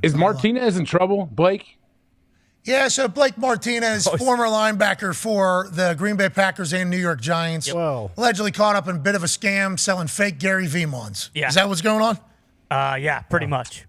Is Martinez in trouble, Blake? Yeah, so Blake Martinez, former linebacker for the Green Bay Packers and New York Giants, allegedly caught up in a bit of a scam selling fake Gary V-Mons. Yeah. Is that what's going on? Yeah, pretty much.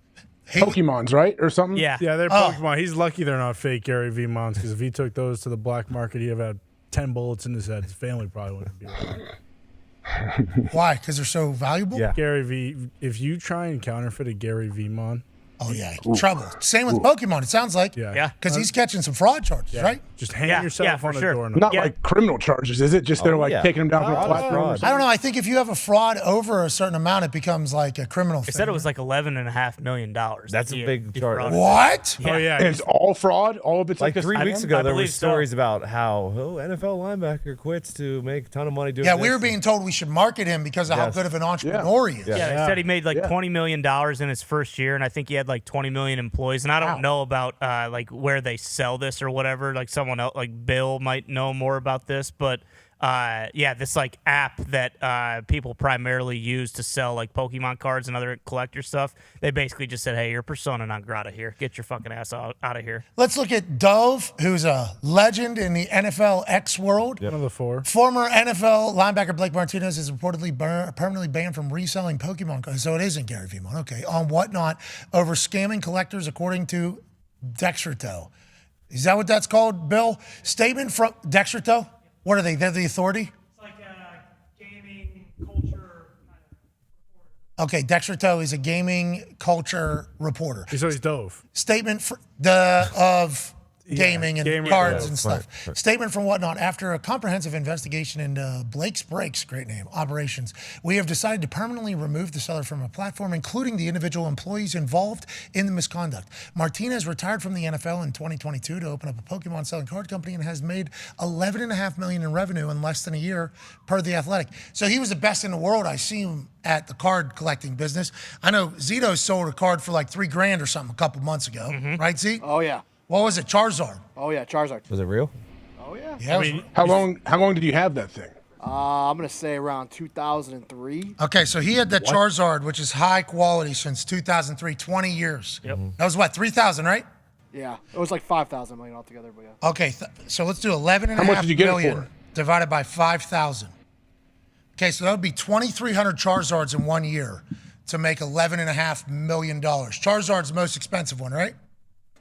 Pokemons, right? Or something? Yeah. Yeah, they're Pokemon. He's lucky they're not fake Gary V-Mons, because if he took those to the black market, he'd have had 10 bullets in his head. His family probably wouldn't be around. Why? Because they're so valuable? Yeah. Gary V, if you try and counterfeit a Gary V-Mon, oh, yeah. Trouble. Same with Pokemon, it sounds like. Yeah. Because he's catching some fraud charges, right? just hang yourself on the door. Not like criminal charges, is it? Just they're like taking him down from a platform. I don't know. I think if you have a fraud over a certain amount, it becomes like a criminal They thing. said it was like $11.5 million. That's a big charge. What? Yeah. Oh, yeah. And it's all fraud? All of it's Like 3 weeks ago, there were believe so. stories about how NFL linebacker quits to make a ton of money doing Yeah, this. we were being told we should market him because of how good of an entrepreneur he is. Yeah, they said he made like $20 million in his first year, and I think he had like 20 million employees. And I don't know about like where they sell this or whatever. Like someone else, like Bill, might know more about this, but this like app that people primarily use to sell like Pokemon cards and other collector stuff. They basically just said, "Hey, you're persona non grata here. Get your fucking ass out of here." Let's look at Dove, who's a legend in the NFL X world. One of the four. Former NFL linebacker Blake Martinez is reportedly permanently banned from reselling Pokemon cards. So it isn't Gary Vee-Mon. Okay. On whatnot over scamming collectors, according to Dexterto. Is that what that's called, Bill? Statement from Dexterto? What are they? They're the authority? It's like a gaming culture kind of. Okay, Dexterto is a gaming culture reporter. So he's Dove. Statement of gaming and gamer cards Dove. and stuff. Right. Statement from whatnot. After a comprehensive investigation into Blake's Breaks, great name, operations, we have decided to permanently remove the seller from a platform, including the individual employees involved in the misconduct. Martinez retired from the NFL in 2022 to open up a Pokemon selling card company and has made $11.5 million in revenue in less than a year, per The Athletic. So he was the best in the world. I see him at the card collecting business. I know Zito sold a card for like $3,000 or something a couple months ago, right, Z? Oh, yeah. What was it? Charizard. Oh, yeah, Charizard. Was it real? Oh, yeah. Yeah. I mean, how long did you have that thing? I'm going to say around 2003. Okay, so he had that Charizard, which is high quality since 2003, 20 years. Yep. That was what, 3,000, right? Yeah, it was like 5,000 million altogether, but yeah. Okay, so let's do 11 and How a much half did you get it million for? divided by 5,000. Okay, so that would be 2,300 Charizards in 1 year to make $11.5 million. Charizard's the most expensive one, right?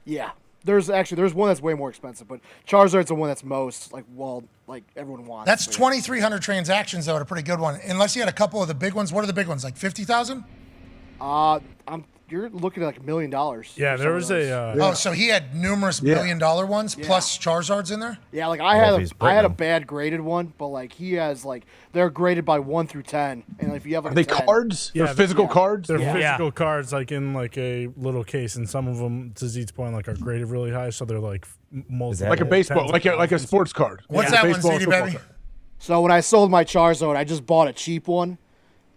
Yeah. There's one that's way more expensive, but Charizard's the one that's most, everyone wants. That's But yeah. 2,300 transactions, though, at a pretty good one. Unless you had a couple of the big ones. What are the big ones, like 50,000? You're looking at like $1 million. Yeah, there was a. So he had numerous million-dollar ones plus Charizards in there? Yeah, like I had a bad graded one, but like he has they're graded by 1 through 10, and if you have like Are they 10, cards? Yeah, They're physical cards? They're physical cards, like in like a little case, and some of them, to Zeet's point, like are graded really high, so they're like multiple. Like a baseball, like a sports card. What's Yeah. that one, Baseball and ZD, football baby? card. So when I sold my Charizard, I just bought a cheap one,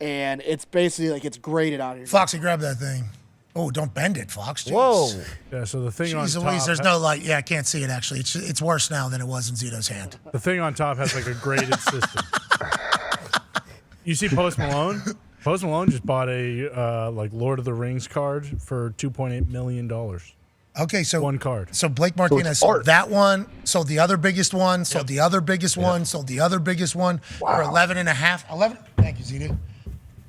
and it's basically like it's graded out here. Foxy, grab that thing. Oh, don't bend it, Fox. Jeez. Whoa. Yeah, so the thing on Jeez top. Louise, there's no light. Yeah, I can't see it, actually. It's worse now than it was in Zito's hand. The thing on top has like a graded system. You see Post Malone? Post Malone just bought a like Lord of the Rings card for $2.8 million. Okay, so one card. So Blake Martinez sold that one, sold the other biggest one, sold the other biggest one, sold the other biggest one for 11 and a half. 11. Thank you, ZD.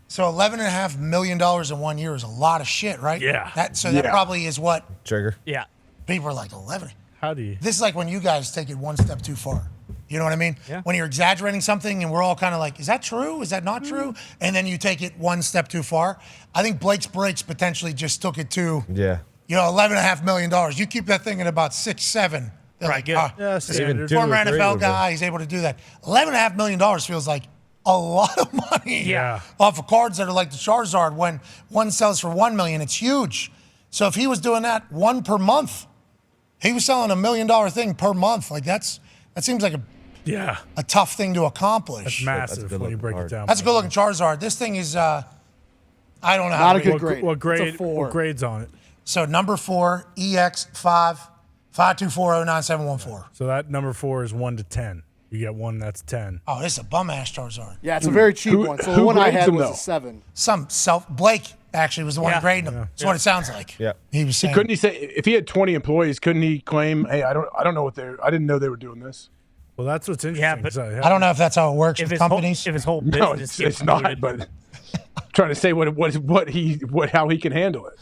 So $11.5 million in 1 year is a lot of shit, right? Yeah. That probably is what Trigger. Yeah. people are like, 11. How do you? This is like when you guys take it one step too far. You know what I mean? Yeah. When you're exaggerating something and we're all kind of like, is that true? Is that not true? And then you take it one step too far. I think Blake's Breaks potentially just took it to, $11.5 million. You keep that thing at about 6, 7. They're Right, like, good. Yeah, this standard. former Two or three NFL would be. guy, he's able to do that. $11.5 million feels like a lot of money off of cards that are like the Charizard. When one sells for $1 million, it's huge. So if he was doing that one per month, he was selling $1 million thing per month. Like that seems like a tough thing to accomplish. That's massive when you break it down. That's a good looking Charizard. This thing is, I don't know. Not a good grade. What grade? It's a 4. What grade's on it? So number 4, EX5 524097114. So that number 4 is 1 to 10. You get one that's 10. Oh, this is a bum ass Charizard. Yeah, it's a very cheap one. So the one I had was a 7. Blake actually was the one grading them. That's what it sounds like. Yeah. He was saying. Couldn't he say if he had 20 employees? Couldn't he claim, "Hey, I don't know what I didn't know they were doing this." Well, that's what's interesting. Yeah, but I don't know if that's how it works with his companies. if his whole No, business it's not. But I'm trying to say how he can handle it.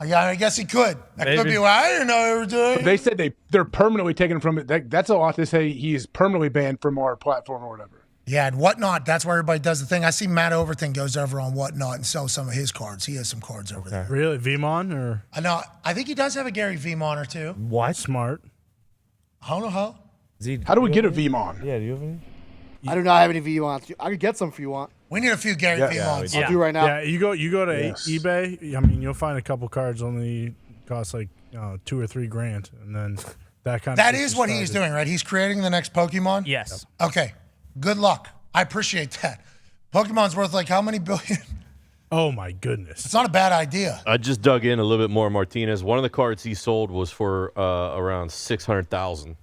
Yeah, I guess he could. That could Maybe. be why I didn't know they were doing. They said they're permanently taken from it. That's a lot to say. He is permanently banned from our platform or whatever. Yeah, and Whatnot, that's where everybody does the thing. I see Matt Overton goes over on Whatnot and sells some of his cards. He has some cards over there. Really, Vmon or I know. I think he does have a Gary Vmon or two. What? smart? I don't know how. How do we get a VMon? Yeah, do you have any? I do not have any VMons. I could get some if you want. We need a few Gary Vmons. I'll do right now. Yeah, you go to Yes. eBay. I mean, you'll find a couple cards only cost like $2 or $3 grand, and then that kind of. That is what he's doing, right? He's creating the next Pokemon? Yes. Okay. Good luck. I appreciate that. Pokemon's worth like how many billion? Oh my goodness! It's not a bad idea. I just dug in a little bit more. Martinez. One of the cards he sold was for around 600,000,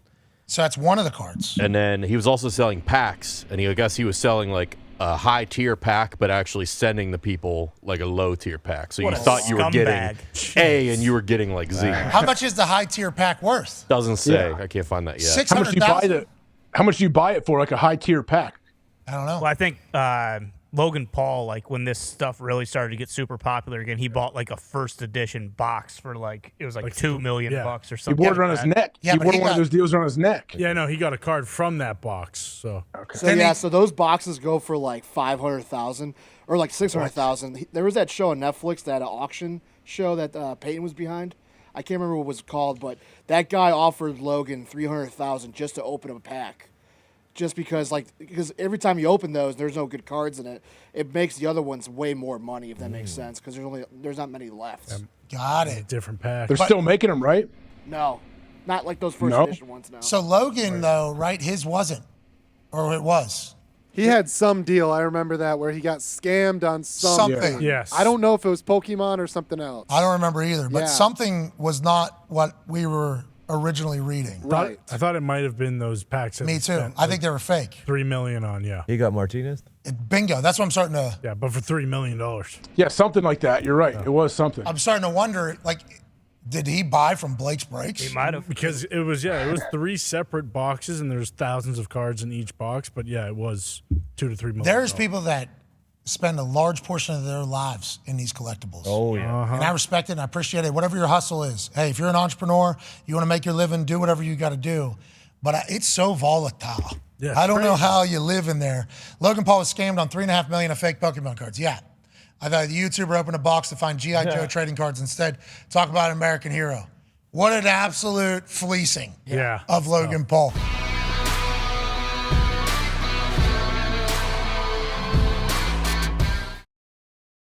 So that's one of the cards. and then he was also selling packs. And I guess he was selling like a high tier pack, but actually sending the people like a low tier pack. So you thought you were getting A, and you were getting like Z. How much is the high tier pack worth? Doesn't say. Yeah. I can't find that yet. How much do you buy 600,000? How much do you buy it for? Like a high tier pack? I don't know. Well, I think Logan Paul, like when this stuff really started to get super popular again, he bought like a first edition box for like it was like $2 million bucks or He something. wore it around his neck. Yeah, he but wore he one got- of those deals around his neck. Yeah, no, he got a card from that box. So So yeah, so those boxes go for like 500,000 or like 600,000. There was that show on Netflix, that auction show that Peyton was behind. I can't remember what it was called, but that guy offered Logan 300,000 just to open up a pack. Just because every time you open those, there's no good cards in it. It makes the other ones way more money, if that makes sense, because there's not many left. Got it. different pack. They're still making them, right? No, not like those first No? edition ones. No. So Logan, though, right? His wasn't. Or it was. He had some deal. I remember that where he got scammed on something. Something. Yes. I don't know if it was Pokemon or something else. I don't remember either. But Yeah. something was not what we were originally reading. Right. I thought it might have been those packs. That Me we too. spent, I think they were fake. $3 million on. Yeah, He got Martinez. Bingo. That's what I'm starting to. yeah, but for $3 million. Yeah, something like that. You're right. It was something. I'm starting to wonder. Like, did he buy from Blake's Breaks? He might have. Because it was 3 separate boxes, and there's thousands of cards in each box. But yeah, it was $2 to $3 million. There's people that spend a large portion of their lives in these collectibles. Oh yeah. And I respect it and I appreciate it. Whatever your hustle is. Hey, if you're an entrepreneur, you want to make your living, do whatever you got to do. But it's so volatile. Yeah, I don't know crazy. how you live in there. Logan Paul was scammed on $3.5 million of fake Pokemon cards. Yeah. I thought the YouTuber opened a box to find G.I. Joe trading cards instead. Talk about an American hero. What an absolute fleecing Yeah. of Logan Paul.